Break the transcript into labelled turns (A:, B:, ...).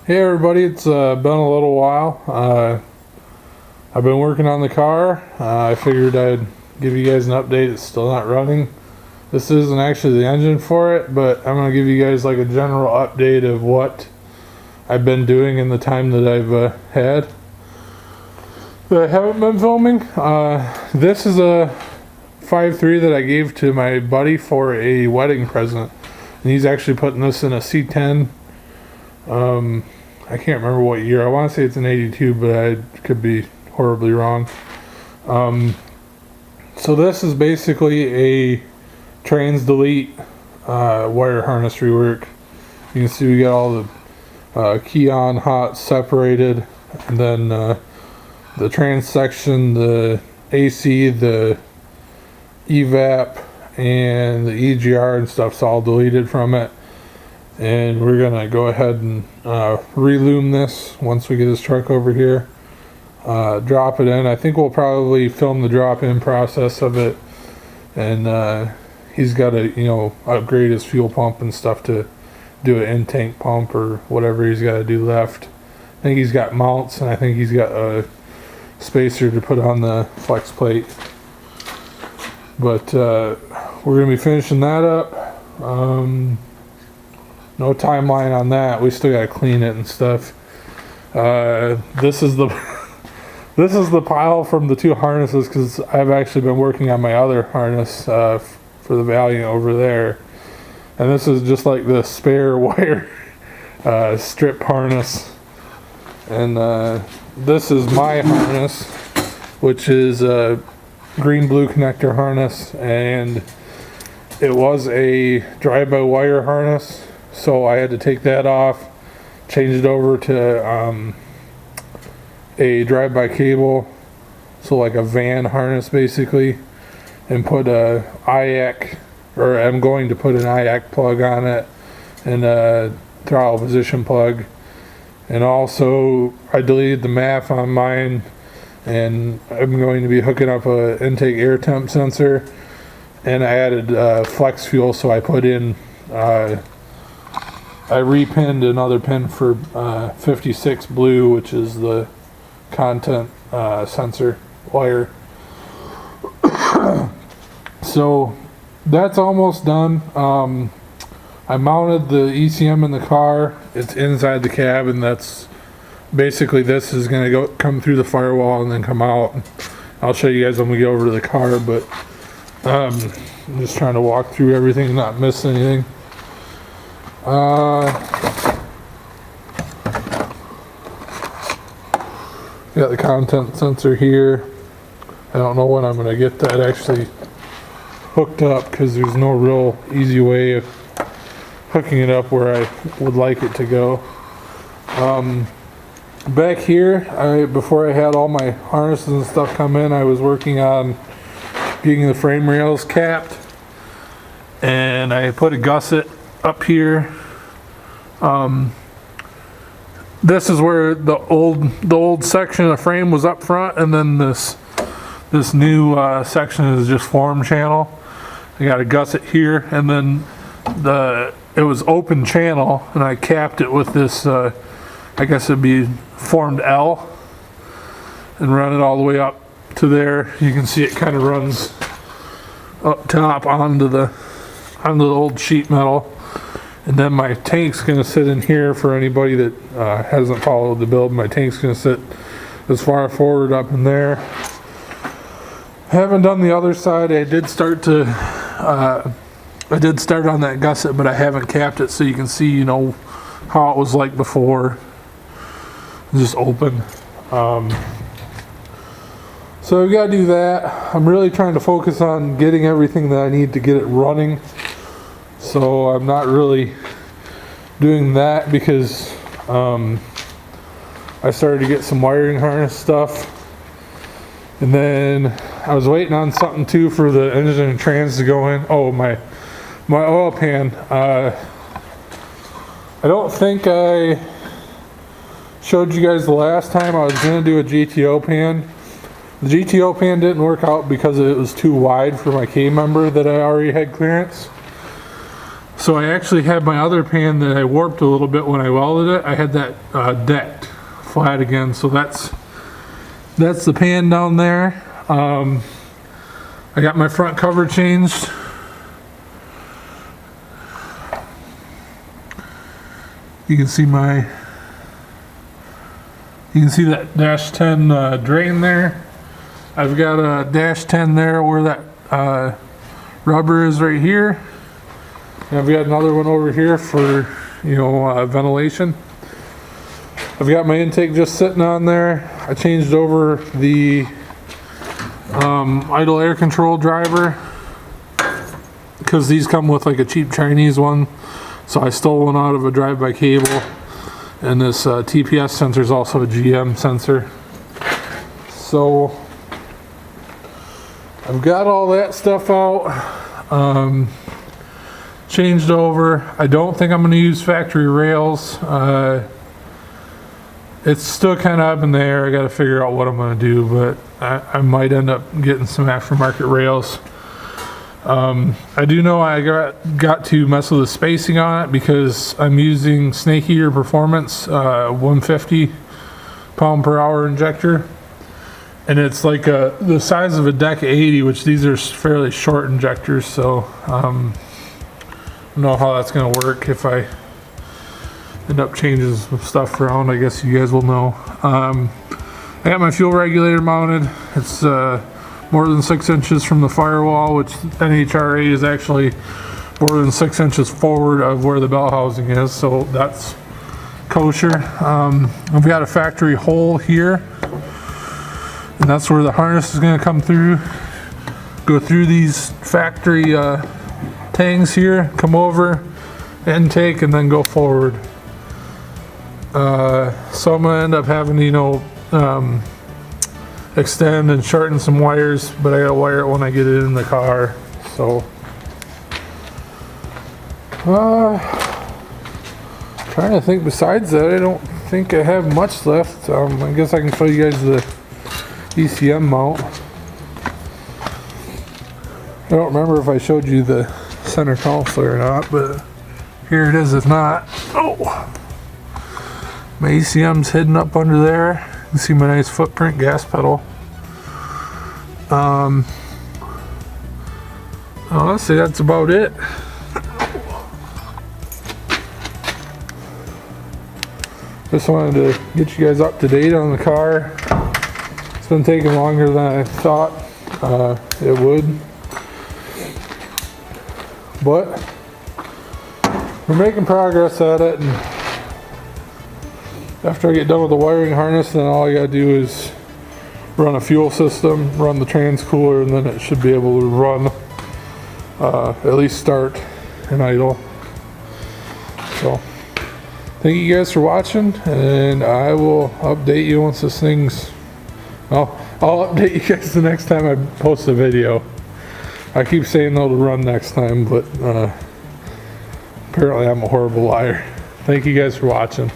A: Hey everybody, it's been a little while. I've been working on the car. I figured I'd give you guys an update. It's still not running. This isn't actually the engine for it, but I'm going to give you guys like a general update of what I've been doing in the time that I've had. But I haven't been filming. This is a 5.3 that I gave to my buddy for a wedding present. And he's actually putting this in a C10. I can't remember what year. I want to say it's an 82, but I could be horribly wrong. So this is basically a trans delete wire harness rework. You can see we got all the key on hot separated, and then the trans section, the AC, the evap, and the EGR and stuff's all deleted from it. And we're gonna go ahead and relume this once we get this truck over here. Drop it in. I think we'll probably film the drop-in process of it, and he's got to upgrade his fuel pump and stuff to do an in-tank pump or whatever he's got to do left. I think he's got mounts, and I think he's got a spacer to put on the flex plate. But we're gonna be finishing that up. No timeline on that. We still gotta clean it and stuff. This is the this is the pile from the two harnesses, because I've actually been working on my other harness for the Valiant over there, and this is just like the spare wire strip harness. And this is my harness, which is a green-blue connector harness, and it was a drive-by-wire harness. So I had to take that off, change it over to a drive-by cable, so like a van harness basically, and put a IAC, or I'm going to put an IAC plug on it, and a throttle position plug. And also I deleted the MAF on mine, and I'm going to be hooking up a intake air temp sensor, and I added flex fuel, so I put in I repinned another pin for 56 blue, which is the content sensor wire. So that's almost done. I mounted the ECM in the car. It's inside the cab, and that's basically, this is going to come through the firewall and then come out. I'll show you guys when we get over to the car, but I'm just trying to walk through everything and not miss anything. Got the content sensor here. I don't know when I'm going to get that actually hooked up, because there's no real easy way of hooking it up where I would like it to go. Back here, before I had all my harnesses and stuff come in, I was working on getting the frame rails capped, and I put a gusset up here. This is where the old section of the frame was up front, and then this new section is just form channel. I got a gusset here, and then it was open channel, and I capped it with this I guess it'd be formed L, and run it all the way up to there. You can see it kind of runs up top onto the old sheet metal. And then my tank's going to sit in here. For anybody that hasn't followed the build, my tank's going to sit as far forward up in there. I haven't done the other side. I did start on that gusset, but I haven't capped it, so you can see, how it was like before. Just open. So I've got to do that. I'm really trying to focus on getting everything that I need to get it running. So I'm not really doing that, because I started to get some wiring harness stuff, and then I was waiting on something too for the engine and trans to go in. Oh, my oil pan. I don't think I showed you guys the last time. I was going to do a GTO pan. The GTO pan didn't work out because it was too wide for my K member that I already had clearance. So I actually had my other pan that I warped a little bit when I welded it. I had that decked flat again, so that's the pan down there. I got my front cover changed. You can see that dash 10 drain there. I've got a dash 10 there where that rubber is right here. And I've got another one over here for, ventilation. I've got my intake just sitting on there. I changed over the idle air control driver because these come with like a cheap Chinese one. So I stole one out of a drive-by cable. And this TPS sensor is also a GM sensor. So I've got all that stuff out. Changed over. I don't think I'm going to use factory rails. It's still kind of up in the air. I got to figure out what I'm going to do, but I might end up getting some aftermarket rails. I do know I got to mess with the spacing on it because I'm using Snake Eater Performance 150 pound/hour injector, and it's like the size of a deck 80, which these are fairly short injectors, so I don't know how that's going to work. If I end up changing some stuff around, I guess you guys will know. I got my fuel regulator mounted. It's more than 6 inches from the firewall, which NHRA is actually more than 6 inches forward of where the bell housing is, so that's kosher. I've got a factory hole here, and that's where the harness is going to come through, go through these factory tangs here, come over, intake, and then go forward. So I'm going to end up having to, extend and shorten some wires, but I gotta wire it when I get it in the car. So trying to think besides that, I don't think I have much left. I guess I can show you guys the ECM mount. I don't remember if I showed you the center console or not, but here it is if not. Oh, my ECM's hidden up under there. You can see my nice footprint gas pedal. Let's see, that's about it. Just wanted to get you guys up to date on the car. It's been taking longer than I thought it would, but we're making progress at it, and after I get done with the wiring harness, then all I gotta do is run a fuel system, run the trans cooler, and then it should be able to run, at least start and idle. So thank you guys for watching, and I will update you once this thing's, I'll update you guys the next time I post a video. I keep saying it'll run next time, but apparently I'm a horrible liar. Thank you guys for watching.